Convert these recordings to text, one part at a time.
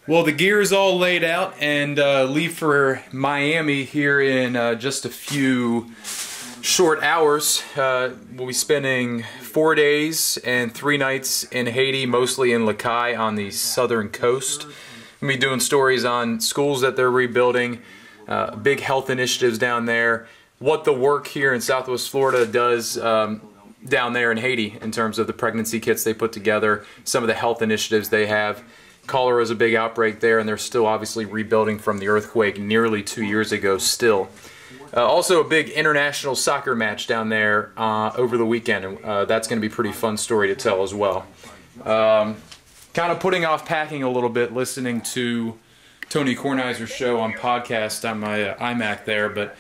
Well, the gear is all laid out and leave for Miami here in just a few short hours. We'll be spending 4 days and 3 nights in Haiti, mostly in La Caille on the southern coast. We'll be doing stories on schools that they're rebuilding, big health initiatives down there, what the work here in Southwest Florida does down there in Haiti in terms of the pregnancy kits they put together, some of the health initiatives they have. Cholera is a big outbreak there, and they're still obviously rebuilding from the earthquake nearly 2 years ago still. Also a big international soccer match down there over the weekend, and that's going to be a pretty fun story to tell as well. Kind of putting off packing a little bit, listening to Tony Kornheiser's show on podcast on my iMac there, but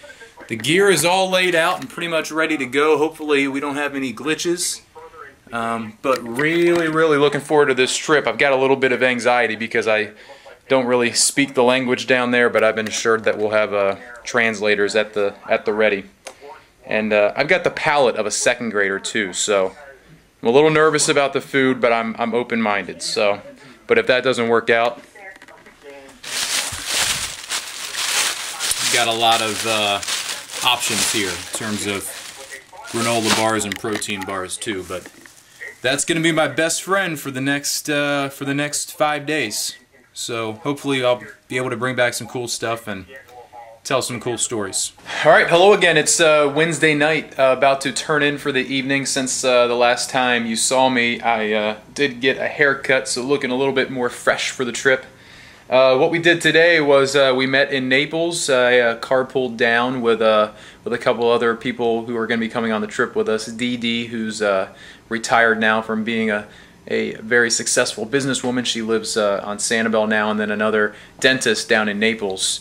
the gear is all laid out and pretty much ready to go. Hopefully we don't have any glitches. But really looking forward to this trip. I've got a little bit of anxiety because I don't really speak the language down there, but I've been assured that we'll have translators at the ready. And I've got the palate of a second grader too, so I'm a little nervous about the food, but I'm open-minded. So, but if that doesn't work out, got a lot of options here in terms of granola bars and protein bars too, but that's going to be my best friend for the next 5 days. So hopefully I'll be able to bring back some cool stuff and tell some cool stories. Alright, hello again. It's Wednesday night, about to turn in for the evening. Since the last time you saw me, I did get a haircut, so looking a little bit more fresh for the trip. What we did today was we met in Naples. I carpooled down with a couple other people who are going to be coming on the trip with us. Dee Dee, who's retired now from being a very successful businesswoman. She lives on Sanibel now, and then another dentist down in Naples,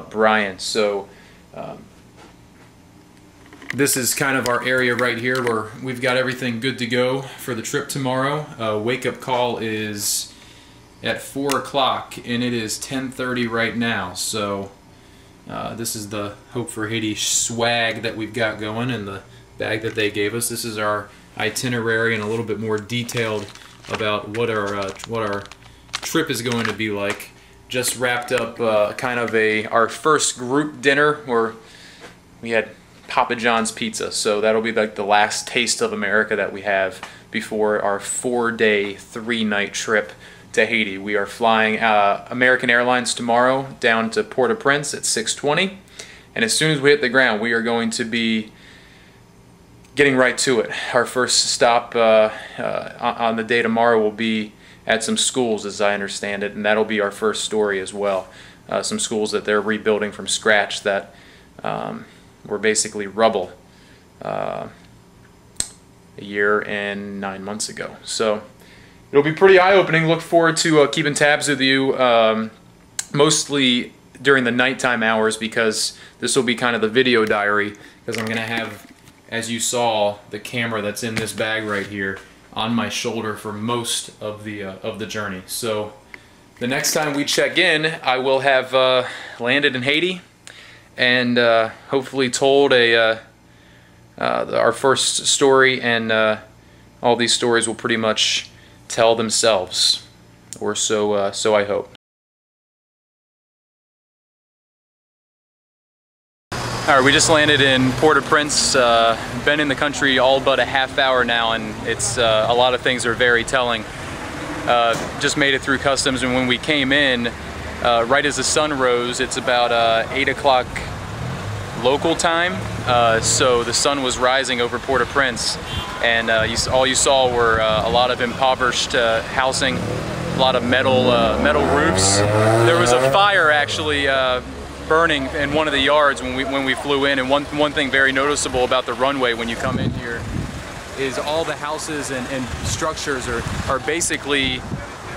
Brian. So this is kind of our area right here where we've got everything good to go for the trip tomorrow. Wake-up call is at 4 o'clock, and it is 10:30 right now. So this is the Hope for Haiti swag that we've got going in the bag that they gave us. This is our itinerary and a little bit more detailed about what our trip is going to be like. Just wrapped up kind of our first group dinner where we had Papa John's pizza. So that'll be like the last taste of America that we have before our 4-day, 3-night trip to Haiti. We are flying American Airlines tomorrow down to Port-au-Prince at 6:20, and as soon as we hit the ground, we are going to be getting right to it. Our first stop on the day tomorrow will be at some schools, as I understand it, and that'll be our first story as well. Some schools that they're rebuilding from scratch that were basically rubble a year and 9 months ago. So it'll be pretty eye-opening. Look forward to keeping tabs with you, mostly during the nighttime hours, because this will be kind of the video diary, because I'm going to have, as you saw, the camera that's in this bag right here on my shoulder for most of the journey. So the next time we check in, I will have landed in Haiti and hopefully told our first story, and all these stories will pretty much tell themselves, or so I hope. Alright, we just landed in Port-au-Prince. Been in the country all but a half hour now, and it's a lot of things are very telling. Just made it through customs, and when we came in, right as the sun rose, it's about 8 o'clock local time, so the sun was rising over Port-au-Prince, and all you saw were a lot of impoverished housing, a lot of metal roofs. There was a fire actually burning in one of the yards when we flew in, and one thing very noticeable about the runway when you come in here is all the houses and structures are basically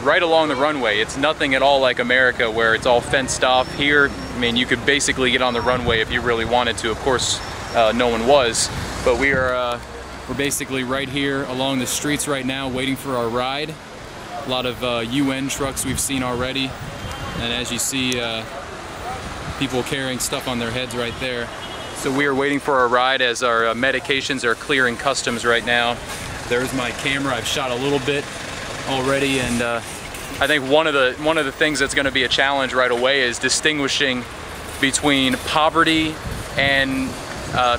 right along the runway. It's nothing at all like America where it's all fenced off. Here, I mean, you could basically get on the runway if you really wanted to. Of course, no one was, but we're basically right here along the streets right now waiting for our ride. A lot of UN trucks we've seen already, and as you see, people carrying stuff on their heads right there. So we are waiting for our ride as our medications are clearing customs right now. There's my camera. I've shot a little bit already, and I think one of the things that's going to be a challenge right away is distinguishing between poverty and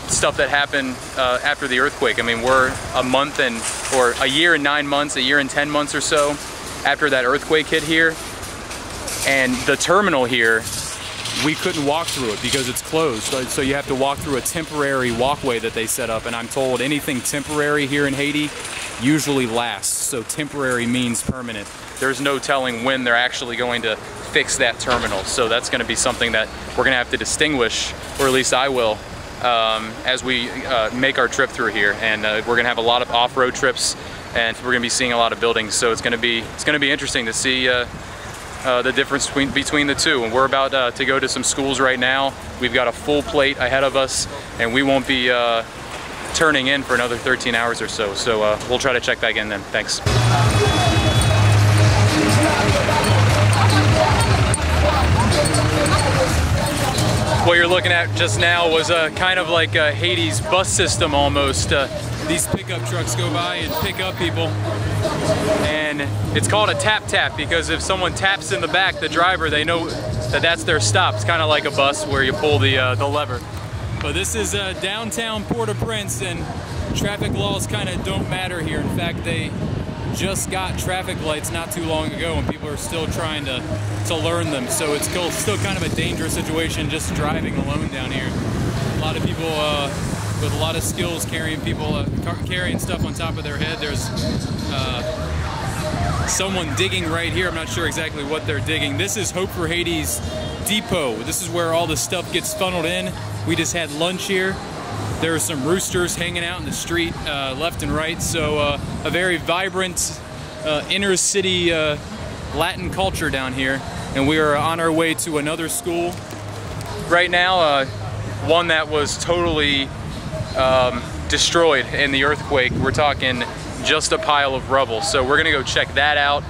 stuff that happened after the earthquake. I mean, we're a year and 9 months, a year and 10 months or so after that earthquake hit here, and the terminal here, we couldn't walk through it because it's closed. So you have to walk through a temporary walkway that they set up, and I'm told anything temporary here in Haiti usually lasts. So temporary means permanent. There's no telling when they're actually going to fix that terminal. So that's going to be something that we're going to have to distinguish, or at least I will, as we make our trip through here. And we're going to have a lot of off-road trips, and we're going to be seeing a lot of buildings. So it's going to be interesting to see the difference between the two. And we're about to go to some schools right now. We've got a full plate ahead of us, and we won't be turning in for another 13 hours or so. So we'll try to check back in then. Thanks. What you're looking at just now was kind of like Haiti's bus system almost. These pickup trucks go by and pick up people, and it's called a tap-tap because if someone taps in the back, the driver, they know that that's their stop. It's kind of like a bus where you pull the lever. But this is downtown Port-au-Prince, and traffic laws kind of don't matter here. In fact, they just got traffic lights not too long ago, and people are still trying to learn them. So it's still kind of a dangerous situation just driving alone down here. A lot of people with a lot of skills carrying stuff on top of their head. There's someone digging right here. I'm not sure exactly what they're digging. This is Hope for Haiti's depot. This is where all the stuff gets funneled in. We just had lunch here. There are some roosters hanging out in the street left and right. So a very vibrant inner city Latin culture down here. And we are on our way to another school right now. One that was totally destroyed in the earthquake. We're talking just a pile of rubble. So we're gonna go check that out.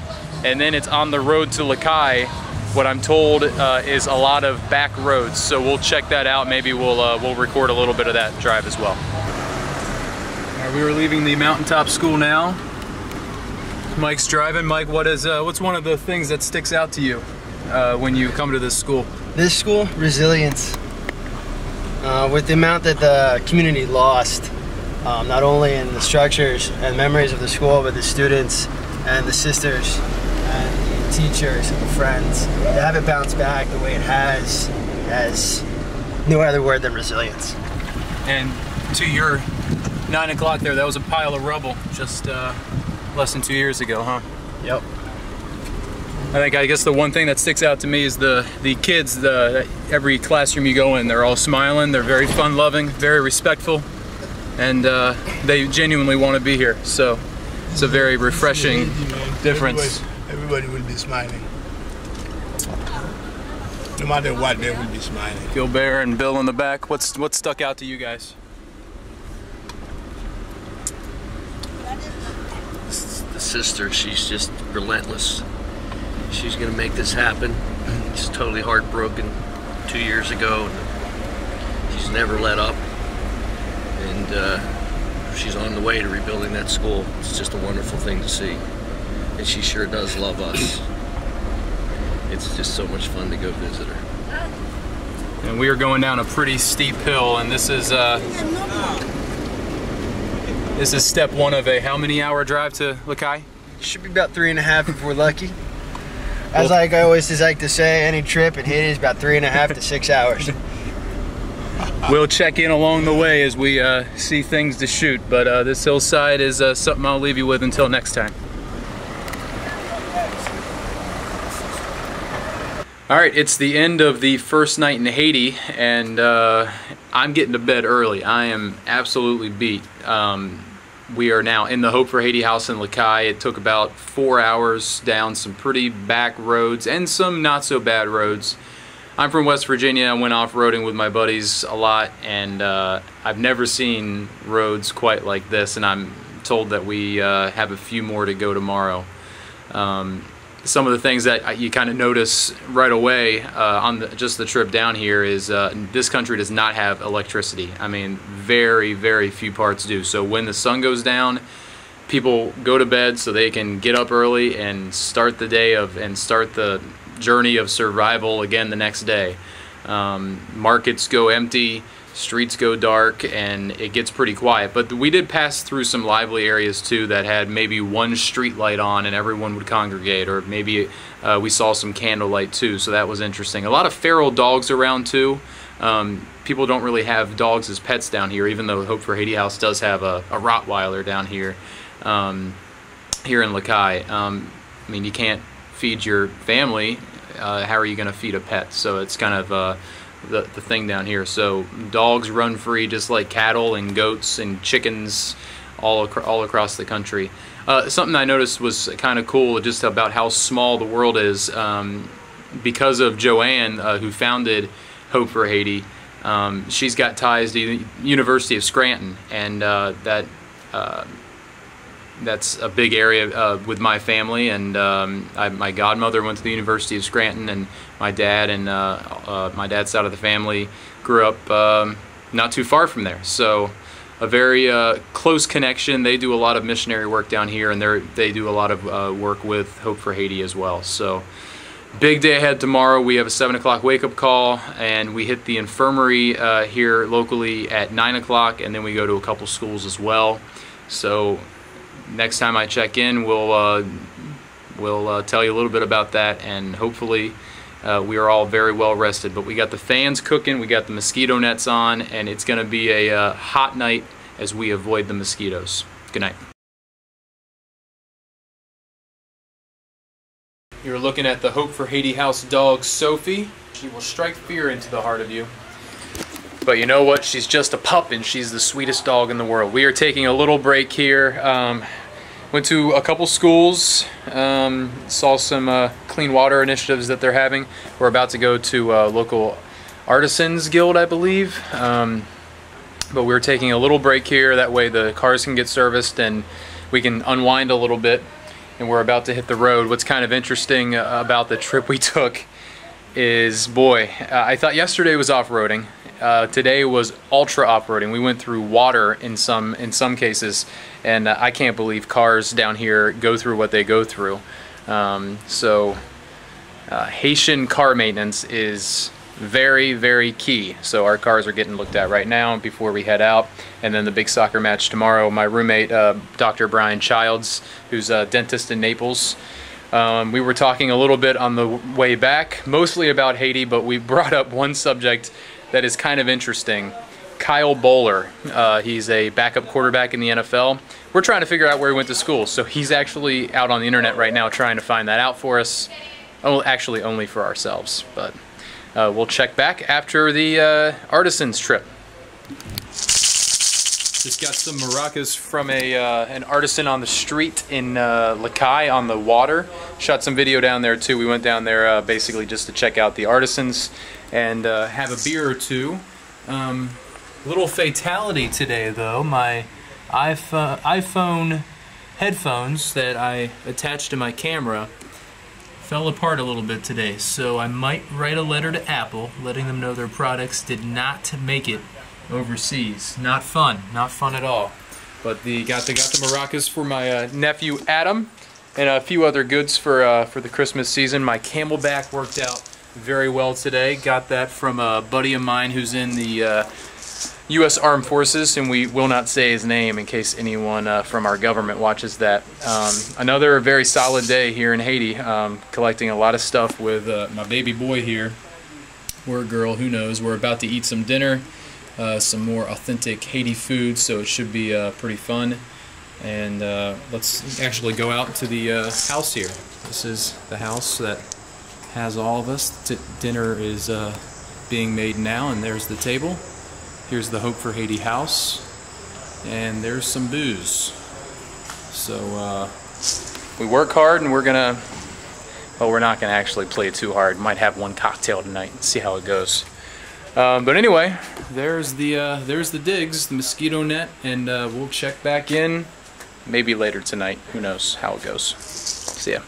And then it's on the road to Lakai. What I'm told is a lot of back roads, so we'll check that out. Maybe we'll record a little bit of that drive as well. All right, we are leaving the mountaintop school now. Mike's driving. Mike, what's one of the things that sticks out to you when you come to this school? This school, resilience. With the amount that the community lost, not only in the structures and memories of the school, but the students and the sisters and the teachers and the friends, to have it bounce back the way it has no other word than resilience. And to your 9 o'clock there, that was a pile of rubble just less than 2 years ago, huh? Yep. I guess the one thing that sticks out to me is the kids. Every classroom you go in, they're all smiling. They're very fun-loving, very respectful, and they genuinely want to be here. So it's a very refreshing difference. Everybody will be smiling. No matter what, they will be smiling. Gilbert and Bill in the back. What stuck out to you guys? The sister, she's just relentless. She's gonna make this happen. She's totally heartbroken 2 years ago. She's never let up, and she's on the way to rebuilding that school. It's just a wonderful thing to see, and she sure does love us. It's just so much fun to go visit her. And we are going down a pretty steep hill, and this is step one of a how many hour drive to Lakai? Should be about 3.5 if we're lucky. As like I always like to say, any trip in Haiti is about 3.5 to 6 hours. We'll check in along the way as we see things to shoot, but this hillside is something I'll leave you with until next time. All right, it's the end of the first night in Haiti, and I'm getting to bed early. I am absolutely beat. We are now in the Hope for Haiti house in Lakai. It took about 4 hours down some pretty back roads and some not so bad roads. I'm from West Virginia. I went off-roading with my buddies a lot, and I've never seen roads quite like this, and I'm told that we have a few more to go tomorrow. Some of the things that you kind of notice right away on just the trip down here is this country does not have electricity. I mean, very, very few parts do. So when the sun goes down, people go to bed so they can get up early and start the day and start the journey of survival again the next day. Markets go empty, streets go dark, and it gets pretty quiet. But we did pass through some lively areas too that had maybe one street light on and everyone would congregate, or maybe we saw some candlelight too, so that was interesting. A lot of feral dogs around too. People don't really have dogs as pets down here, even though Hope for Haiti House does have a Rottweiler down here, here in Lakai. I mean, you can't feed your family. How are you going to feed a pet? So it's kind of the thing down here. So dogs run free just like cattle and goats and chickens all across the country. Something I noticed was kind of cool just about how small the world is, because of Joanne, who founded Hope for Haiti. She's got ties to the University of Scranton, and that's a big area with my family, and my godmother went to the University of Scranton, and my dad and my dad's side of the family grew up not too far from there. So a very close connection. They do a lot of missionary work down here, and they do a lot of work with Hope for Haiti as well. So big day ahead tomorrow. We have a 7 o'clock wake-up call, and we hit the infirmary here locally at 9 o'clock, and then we go to a couple schools as well. So next time I check in, we'll tell you a little bit about that, and hopefully we are all very well rested. But we got the fans cooking, we got the mosquito nets on, and it's going to be a hot night as we avoid the mosquitoes. Good night. You're looking at the Hope for Haiti House dog, Sophie. She will strike fear into the heart of you. But you know what? She's just a pup, and she's the sweetest dog in the world. We are taking a little break here. Went to a couple schools, saw some clean water initiatives that they're having. We're about to go to local Artisans Guild, I believe. But we're taking a little break here. That way the cars can get serviced and we can unwind a little bit. And we're about to hit the road. What's kind of interesting about the trip we took is, boy, I thought yesterday was off-roading. Today was ultra off-roading. We went through water in some cases, and I can't believe cars down here go through what they go through. Haitian car maintenance is very, very key. So our cars are getting looked at right now before we head out. And then the big soccer match tomorrow. My roommate, Dr. Brian Childs, who's a dentist in Naples, we were talking a little bit on the way back, mostly about Haiti, but we brought up one subject that is kind of interesting. Kyle Bowler, he's a backup quarterback in the NFL. We're trying to figure out where he went to school, so he's actually out on the internet right now trying to find that out for us. Oh, actually only for ourselves, but we'll check back after the Artisans trip. Just got some maracas from an artisan on the street in Lakai on the water. Shot some video down there too. We went down there basically just to check out the artisans and have a beer or two. Little fatality today though. My iPhone headphones that I attached to my camera fell apart a little bit today, so I might write a letter to Apple letting them know their products did not make it overseas. Not fun at all. But got the maracas for my nephew Adam, and a few other goods for the Christmas season. My Camelback worked out very well today. Got that from a buddy of mine who's in the U.S. Armed Forces, and we will not say his name in case anyone from our government watches that. Another very solid day here in Haiti, collecting a lot of stuff with my baby boy here, or girl, who knows. We're about to eat some dinner, some more authentic Haiti food, so it should be pretty fun. And let's actually go out to the house here. This is the house that has all of us. Dinner is being made now, and there's the table. Here's the Hope for Haiti house, and there's some booze. So we work hard, and we're not gonna actually play too hard. Might have one cocktail tonight and see how it goes. But anyway, there's the digs, the mosquito net, and we'll check back in maybe later tonight. Who knows how it goes. See ya.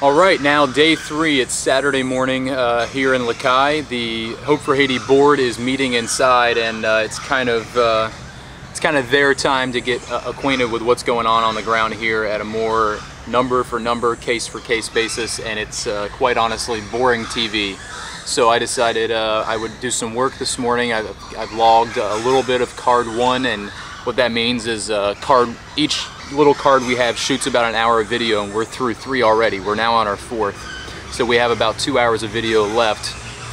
Alright, now day 3, it's Saturday morning here in Lacaille. The Hope for Haiti board is meeting inside, and it's kind of their time to get acquainted with what's going on the ground here at a more number for number, case for case basis, and it's quite honestly boring TV. So I decided I would do some work this morning. I've logged a little bit of card 1, and what that means is each little card we have shoots about an hour of video, and we're through 3 already. We're now on our 4th. So we have about 2 hours of video left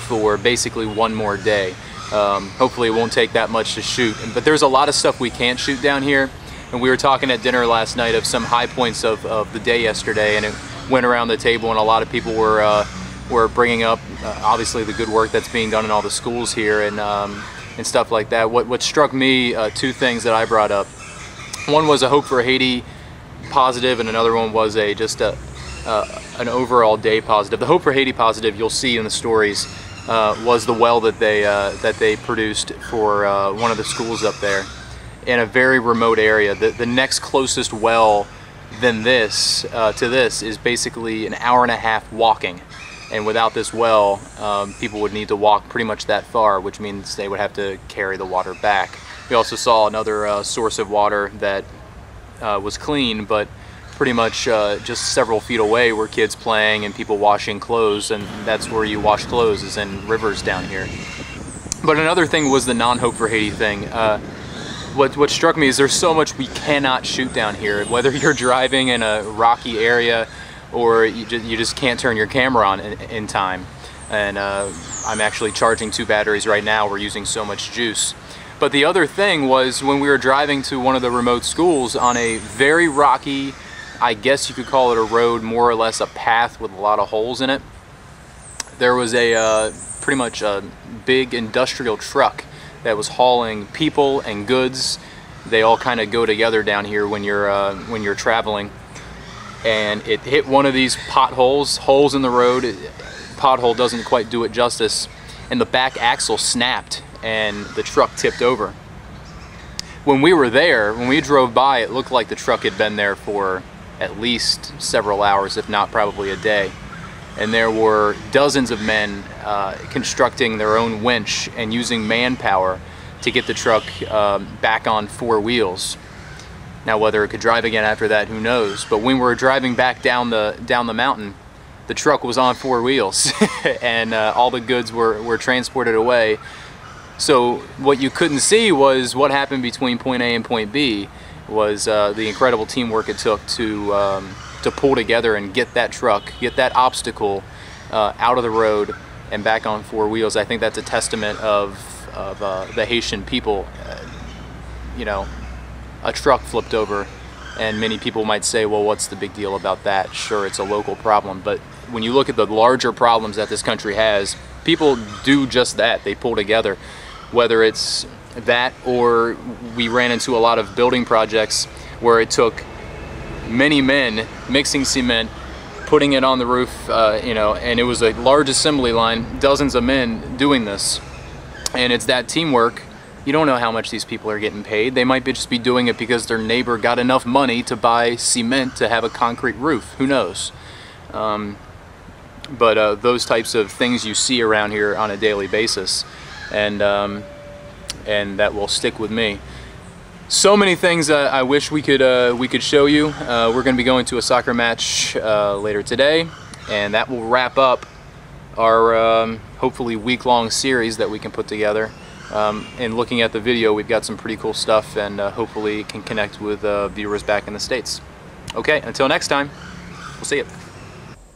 for basically 1 more day. Hopefully it won't take that much to shoot. But there's a lot of stuff we can't shoot down here. And we were talking at dinner last night of some high points of the day yesterday, and it went around the table, and a lot of people were bringing up obviously the good work that's being done in all the schools here and stuff like that. What struck me, 2 things that I brought up. One was a Hope for Haiti positive, and another one was just an overall day positive. The Hope for Haiti positive, you'll see in the stories, was the well that they produced for one of the schools up there in a very remote area. The next closest well than this to this is basically an hour and a half walking, and without this well, people would need to walk pretty much that far, which means they would have to carry the water back. We also saw another source of water that was clean, but pretty much just several feet away were kids playing and people washing clothes, and that's where you wash clothes, is in rivers down here. But another thing was the non-Hope for Haiti thing. What struck me is there's so much we cannot shoot down here, whether you're driving in a rocky area or you just can't turn your camera on in time. And I'm actually charging 2 batteries right now. We're using so much juice. But the other thing was when we were driving to one of the remote schools on a very rocky, I guess you could call it a road, more or less a path with a lot of holes in it, there was pretty much a big industrial truck that was hauling people and goods. They all kind of go together down here when you're traveling. And it hit one of these potholes, holes in the road. Pothole doesn't quite do it justice, and the back axle snapped and the truck tipped over. When we were there, when we drove by, it looked like the truck had been there for at least several hours, if not probably a day. And there were dozens of men constructing their own winch and using manpower to get the truck back on 4 wheels. Now whether it could drive again after that, who knows? But when we were driving back down the mountain, the truck was on 4 wheels and all the goods were transported away. So what you couldn't see was what happened between point A and point B, was the incredible teamwork it took to pull together and get that truck, get that obstacle out of the road and back on 4 wheels. I think that's a testament of the Haitian people. You know, a truck flipped over, and many people might say, well, what's the big deal about that? Sure, it's a local problem, but when you look at the larger problems that this country has, people do just that. They pull together. Whether it's that, or we ran into a lot of building projects where it took many men mixing cement, putting it on the roof, you know, and it was a large assembly line, dozens of men doing this. And it's that teamwork. You don't know how much these people are getting paid. They might just be doing it because their neighbor got enough money to buy cement to have a concrete roof. Who knows? But those types of things you see around here on a daily basis, and that will stick with me. So many things I wish we could show you. We're going to be going to a soccer match later today, and that will wrap up our hopefully week-long series that we can put together. And looking at the video, we've got some pretty cool stuff, and hopefully can connect with viewers back in the States. Okay, until next time, we'll see you.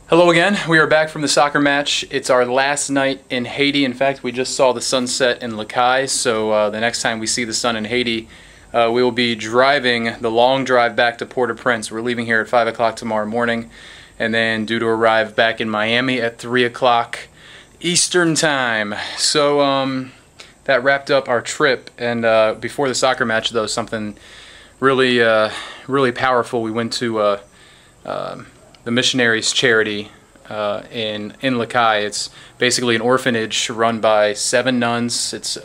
Hello again. We are back from the soccer match. It's our last night in Haiti. In fact, we just saw the sunset in Lacaille, so the next time we see the sun in Haiti, we will be driving the long drive back to Port-au-Prince. We're leaving here at 5 o'clock tomorrow morning, and then due to arrive back in Miami at 3 o'clock Eastern Time. So that wrapped up our trip, and before the soccer match, though, something really, really powerful. We went to the Missionaries Charity in Lacaille. It's basically an orphanage run by 7 nuns. It's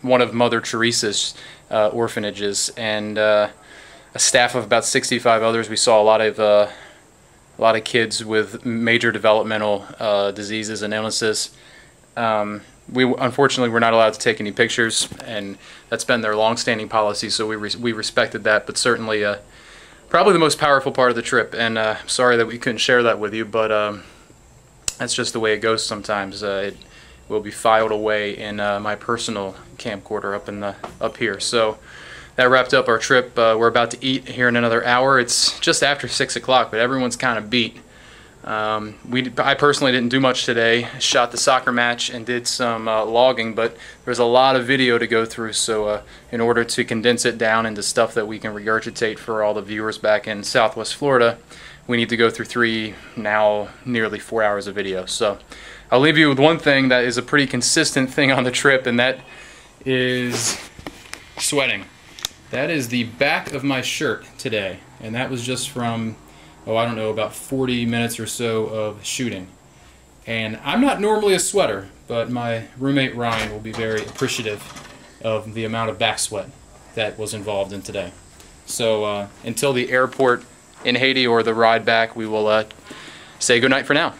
one of Mother Teresa's orphanages, and a staff of about 65 others. We saw a lot a lot of kids with major developmental diseases and illnesses. Unfortunately, we're not allowed to take any pictures, and that's been their long-standing policy, so we respected that, but certainly probably the most powerful part of the trip, and sorry that we couldn't share that with you, but that's just the way it goes sometimes. It will be filed away in my personal camcorder up here. So that wrapped up our trip. We're about to eat here in another hour. It's just after 6 o'clock, but everyone's kind of beat. I personally didn't do much today. Shot the soccer match and did some logging, but there's a lot of video to go through, so in order to condense it down into stuff that we can regurgitate for all the viewers back in Southwest Florida, we need to go through now nearly 4 hours of video. So I'll leave you with one thing that is a pretty consistent thing on the trip, and that is sweating. That is the back of my shirt today, and that was just from, I don't know, about 40 minutes or so of shooting. And I'm not normally a sweater, but my roommate Ryan will be very appreciative of the amount of back sweat that was involved in today. So until the airport in Haiti or the ride back, we will say goodnight for now.